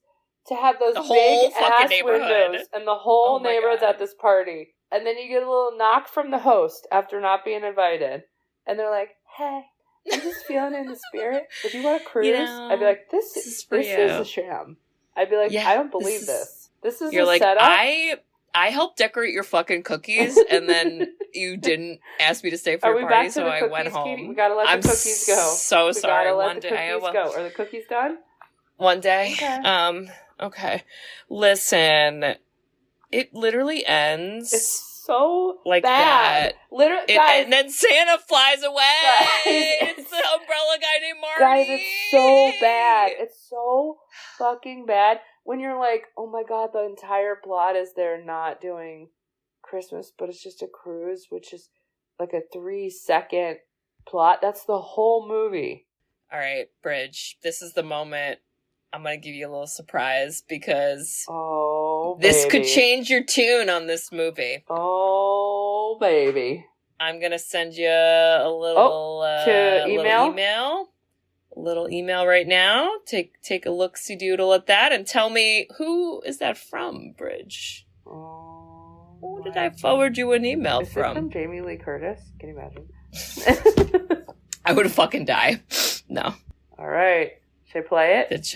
to have those whole big fucking ass neighborhood. windows and the whole neighborhood's God. at this party, and then you get a little knock from the host after not being invited, and they're like, "Hey, I'm just feeling in the spirit. Would you want to cruise?" I'd be like, "This is a sham." I'd be like, "I don't believe this. This is You're a like, setup." I helped decorate your fucking cookies, and then you didn't ask me to stay for Are your we party, back to so the I cookies, went home. Katie? We gotta let the cookies go. So sorry. We gotta let One the day cookies go. Are the cookies done? One day. Okay. Okay. Listen, it literally ends. It's so like bad. that. Literally, guys. And then Santa flies away. Guys, it's the umbrella guy named Marty. Guys, it's so bad. It's so fucking bad. When you're like, oh my god, the entire plot is they're not doing Christmas, but it's just a cruise, which is like a 3-second plot. That's the whole movie. All right, Bridge, this is the moment I'm going to give you a little surprise because this could change your tune on this movie. Oh, baby. I'm going to send you a little, little email right now. Take a look-see-doodle at that and tell me, who is that from, Bridge? Who did I forward you an email Is from? Is from Jamie Lee Curtis? Can you imagine? I would fucking die. No. All right. Should I play it? Who's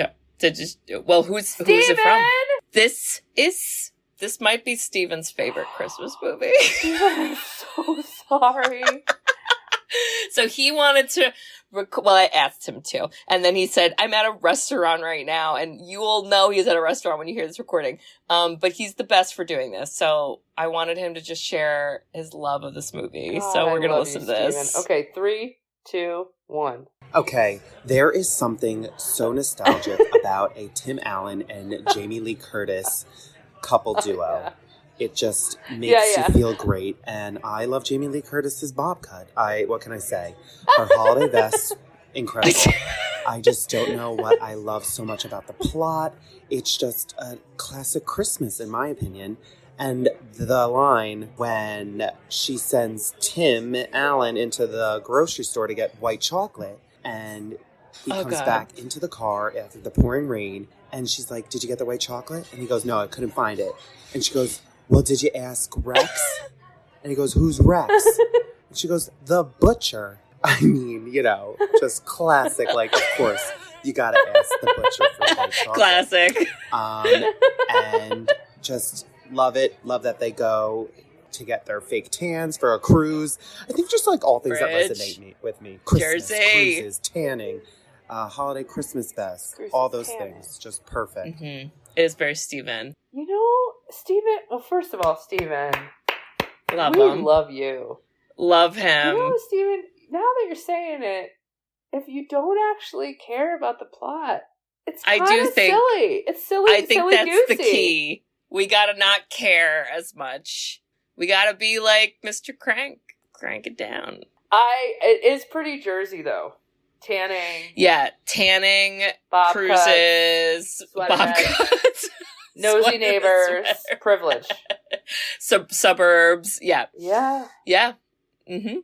it from? This might be Steven's favorite Christmas movie. I'm so sorry. So he wanted to, I asked him to, and then he said, I'm at a restaurant right now, and you will know he's at a restaurant when you hear this recording, but he's the best for doing this, so I wanted him to just share his love of this movie, so we're going to listen to this. Steven. Okay, 3, 2, 1. Okay, there is something so nostalgic about a Tim Allen and Jamie Lee Curtis couple duo. Yeah. It just makes you feel great, and I love Jamie Lee Curtis's bob cut. What can I say? Her holiday vest, incredible. I just don't know what I love so much about the plot. It's just a classic Christmas, in my opinion. And the line when she sends Tim Allen into the grocery store to get white chocolate, and he comes back into the car after the pouring rain, and she's like, did you get the white chocolate? And he goes, no, I couldn't find it. And she goes, well, did you ask Rex? And he goes, who's Rex? And she goes, the butcher. I mean, just classic. Like, of course, you gotta ask the butcher for the white chocolate. Classic. And just love it. Love that they go to get their fake tans for a cruise. I think just like all things that resonate with me. Christmas, Jersey. cruises, tanning, holiday Christmas best. All those things. Just perfect. Mm-hmm. It is very Steven. Steven, well, first of all, Steven, Love we him. love you. Love him. Steven, now that you're saying it, if you don't actually care about the plot, it's kind of silly. It's silly. I think that's goosey. the key. We gotta not care as much. We gotta be like Mr. Krank. Crank it down. It is pretty Jersey though. Tanning. Yeah, tanning, bob cruises, bob cuts. Nosy neighbors, privilege. Suburbs, yeah. Yeah. Yeah. Mm-hmm.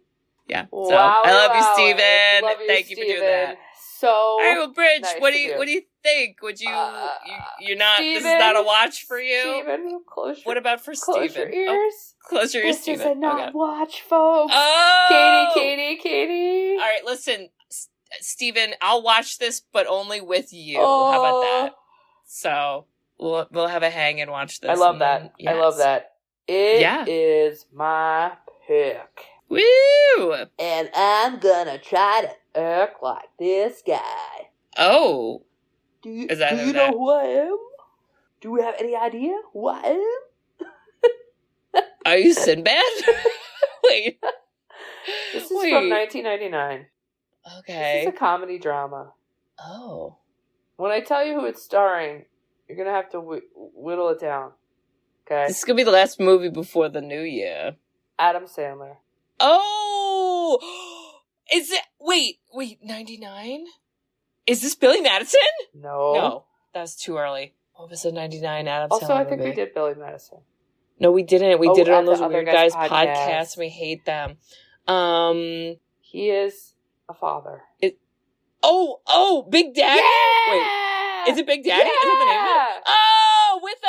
Yeah. Wow, so I love you, Steven. Love you, Thank you for doing that. So all right, well, Bridge, nice what do you think? Would you you're not Steven, this is not a watch for you? Steven, what about for Steven? Steven? Close your ears. Close your ears, This Steven. is a not okay. watch, folks. Oh! Katie. All right, listen, Steven, I'll watch this, but only with you. How about that? So we'll have a hang and watch this. I love that. Yes. I love that. It is my pick. Woo! And I'm gonna try to act like this guy. Oh. Do you that? know who I am? Do we have any idea who I am? Are you Sinbad? Wait. This is from 1999. Okay. This is a comedy drama. Oh. When I tell you who it's starring, you're going to have to whittle it down. Okay? This is going to be the last movie before the new year. Adam Sandler. Oh! Is it... Wait, 99? Is this Billy Madison? No, that's too early. What was the 99 Adam Sandler Also, I think movie? we did Billy Madison. No, we didn't. We did it on those Other Weird Guys Guys podcasts. We hate them. He is a father. Oh, Big Daddy? Yeah! Wait, is it Big Daddy? Yeah! Is that the name of it? Oh, with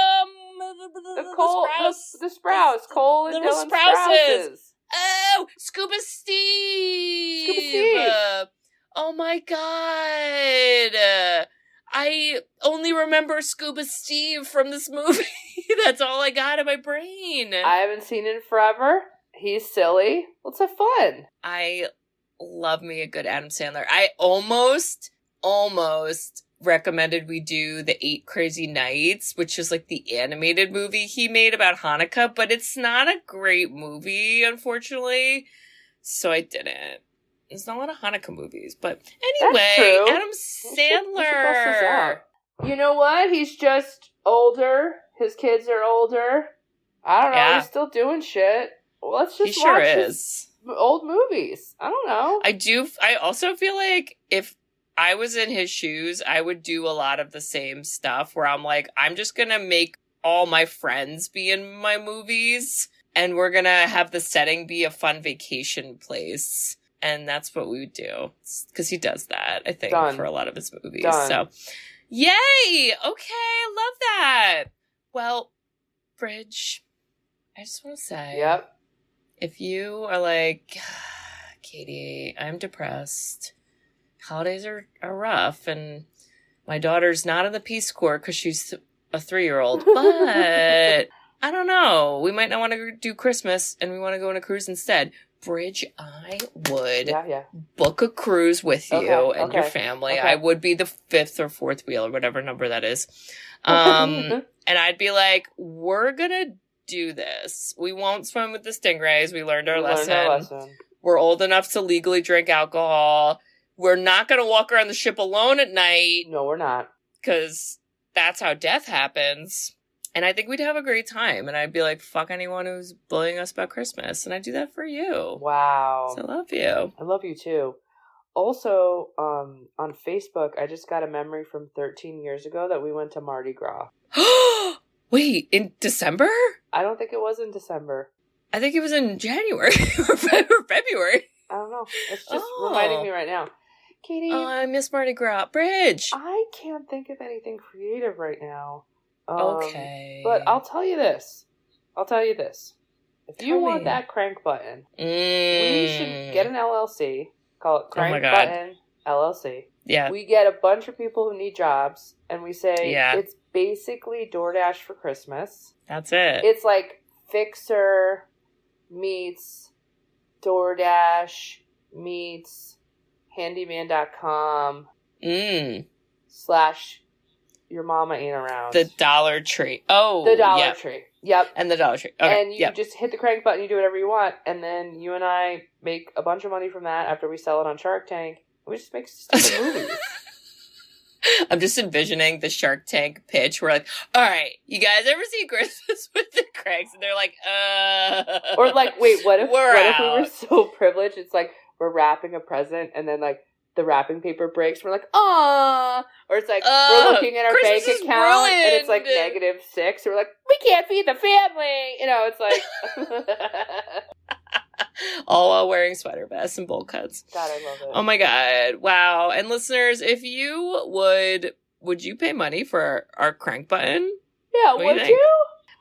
the Sprouse. Cole and Little Dylan Sprouses. Sprouses. Oh, Scuba Steve. Oh my God. I only remember Scuba Steve from this movie. That's all I got in my brain. I haven't seen it in forever. He's silly. Let's have fun. I love me a good Adam Sandler. I almost recommended we do the 8 Crazy Nights, which is like the animated movie he made about Hanukkah, but it's not a great movie, unfortunately. So I didn't. There's not a lot of Hanukkah movies, but anyway, Adam Sandler. You know what? He's just older. His kids are older. I don't know. Yeah. He's still doing shit. Let's just he sure watch is. his old movies. I don't know. I also feel like if I was in his shoes, I would do a lot of the same stuff where I'm like, I'm just going to make all my friends be in my movies, and we're going to have the setting be a fun vacation place. And that's what we would do. Because he does that, I think, for a lot of his movies. So, yay! Okay, I love that. Well, Bridge, I just want to say, if you are like, Katie, I'm depressed. Holidays are rough, and my daughter's not in the Peace Corps because she's a 3-year-old, but I don't know. We might not want to do Christmas, and we want to go on a cruise instead. Bridge, I would book a cruise with you and your family. I would be the 5th or 4th wheel or whatever number that is. And I'd be like, we're going to do this. We won't swim with the stingrays. We learned our lesson. We're old enough to legally drink alcohol. We're not going to walk around the ship alone at night. No, we're not. Because that's how death happens. And I think we'd have a great time. And I'd be like, fuck anyone who's bullying us about Christmas. And I'd do that for you. Wow. So I love you. I love you too. Also, on Facebook, I just got a memory from 13 years ago that we went to Mardi Gras. Wait, in December? I don't think it was in December. I think it was in January or February. I don't know. It's just reminding me right now. Katie. Oh, I miss Mardi Gras. Bridge. I can't think of anything creative right now. Okay. But I'll tell you this. If you want that crank button, we should get an LLC. Call it Crank Button LLC. Yeah. We get a bunch of people who need jobs, and we say it's basically DoorDash for Christmas. That's it. It's like Fixer meets DoorDash meets handyman.com / your mama ain't around. The Dollar Tree. Oh, the Dollar Tree. Yep. And the Dollar Tree. Okay. And you just hit the crank button, you do whatever you want, and then you and I make a bunch of money from that after we sell it on Shark Tank. We just make stupid movies. I'm just envisioning the Shark Tank pitch. We're like, all right, you guys ever see Christmas with the Kranks? And they're like, Or like, wait, what if we out. were so privileged? It's like we're wrapping a present and then like the wrapping paper breaks. We're like, ah. Or it's like we're looking at our Christmas bank account ruined. and it's like -6. We're like, we can't feed the family. You know, it's like all while wearing sweater vests and bowl cuts. God, I love it. Oh my God. Wow. And listeners, if you would you pay money for our crank button? Yeah, would you?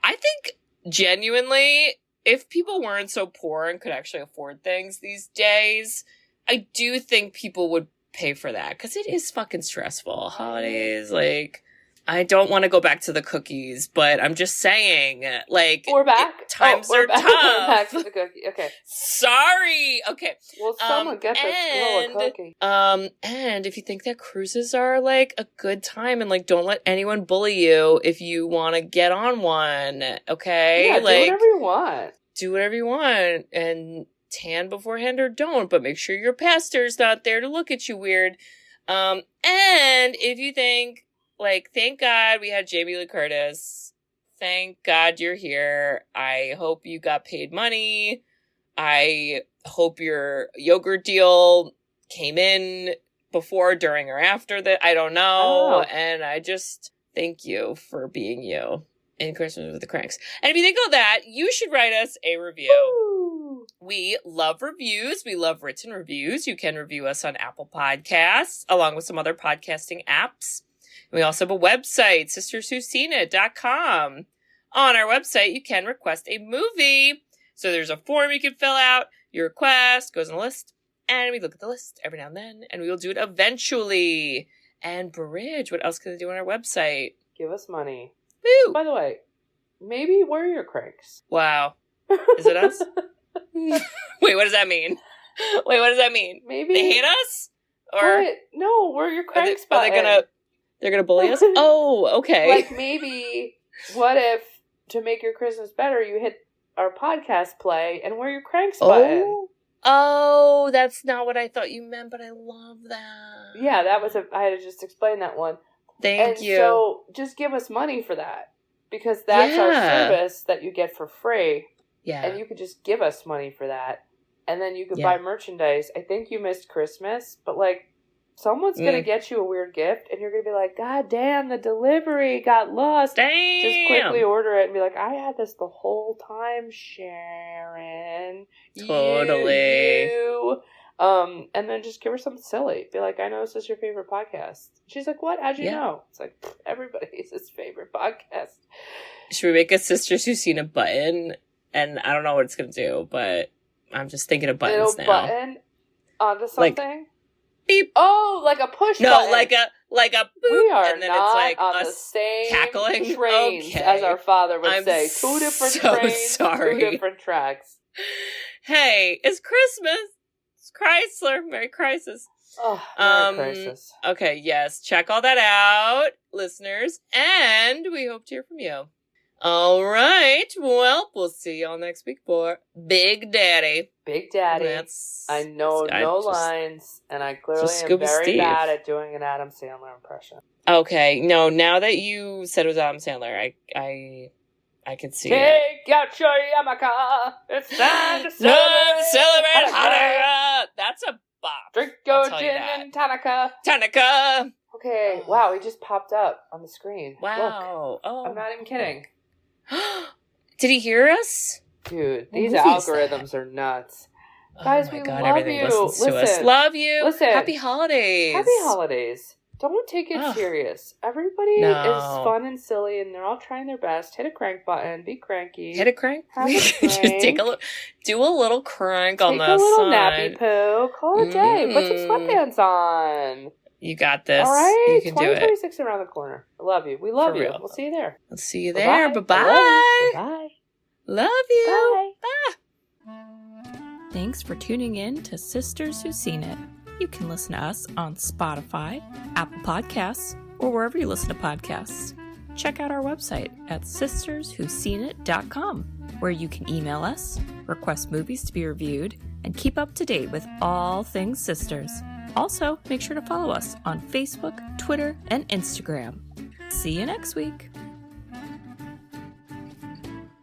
I think genuinely, if people weren't so poor and could actually afford things these days, I do think people would pay for that because it is fucking stressful. Holidays, like, I don't want to go back to the cookies, but I'm just saying, like, we're back. Times are tough. We're back to the cookie. Okay. Sorry. Okay. Well, someone get this girl a cookie. And if you think that cruises are like a good time, and like, don't let anyone bully you if you want to get on one. Okay. Yeah, like, do whatever you want. Do whatever you want, and tan beforehand or don't, but make sure your pastor's not there to look at you weird. And if you think, like, thank God we had Jamie Lee Curtis. Thank God you're here. I hope you got paid money. I hope your yogurt deal came in before, during, or after that. I don't know. And I just thank you for being you in Christmas with the Kranks. And if you think of that, you should write us a review. Woo! We love reviews. We love written reviews. You can review us on Apple Podcasts, along with some other podcasting apps. We also have a website, sisterswhoseenit.com. On our website, you can request a movie. So there's a form you can fill out. Your request goes on a list, and we look at the list every now and then, and we will do it eventually. And Bridge, what else can they do on our website? Give us money. Woo! By the way, maybe we're your cranks. Wow. Is it us? Wait, what does that mean? Maybe they hate us? Or no, we're your cranks. They're gonna bully us? Oh, okay. Like, maybe, what if, to make your Christmas better, you hit our podcast play and we're your cranks button? Oh, that's not what I thought you meant, but I love that. Yeah, I had to just explain that one. Thank you. So, just give us money for that. Because that's our service that you get for free. Yeah. And you could just give us money for that. And then you could buy merchandise. I think you missed Christmas, but like, someone's going to get you a weird gift, and you're going to be like, God damn, the delivery got lost. Damn. Just quickly order it and be like, I had this the whole time, Sharon. Totally. You. And then just give her something silly. Be like, I know this is your favorite podcast. She's like, what? How'd you know? It's like, everybody's his favorite podcast. Should we make a Sisters Who've Seen a button? And I don't know what it's going to do, but I'm just thinking of buttons now. Button onto something? Like, beep. Oh, like a push no, button. like a boop. We are and then not it's like on the same cackling trains, okay. as our father would I'm say. Two different so trains, sorry. 2 different tracks. Hey, it's Christmas. It's Chrysler. Merry Crisis. Oh, Merry Crisis. Okay, yes. Check all that out, listeners. And we hope to hear from you. All right. Well, we'll see y'all next week for Big Daddy. Big Daddy. I know no lines, and I clearly am very bad at doing an Adam Sandler impression. Okay. No, now that you said it was Adam Sandler, I can see Take it. Take out your Yamaka. It's time to celebrate Hanukkah. That's a bop. Drink your gin and Tanaka. Okay. Wow, he just popped up on the screen. Wow. Look, I'm not even kidding. Did he hear us? Dude, these What movie is algorithms are nuts. Guys, oh my we God, love everything you. listens to us. Love you. Listen. Happy holidays. Happy holidays. Don't take it serious. Everybody is fun and silly, and they're all trying their best. Hit a crank button. Be cranky. Hit a crank. Have a Just crank. do a little crank on the Take a little side. nappy poo. Call it a day. Put some sweatpants on. You got this. All right. You can do it. 2026 around the corner. I love you. We love For you. real. We'll see you there. I'll see you there. Bye-bye. Bye-bye. Bye. Love you. Bye. Thanks for tuning in to Sisters Who've Seen It. You can listen to us on Spotify, Apple Podcasts, or wherever you listen to podcasts. Check out our website at sisterswho'veseenit.com, where you can email us, request movies to be reviewed, and keep up to date with all things sisters. Also, make sure to follow us on Facebook, Twitter, and Instagram. See you next week.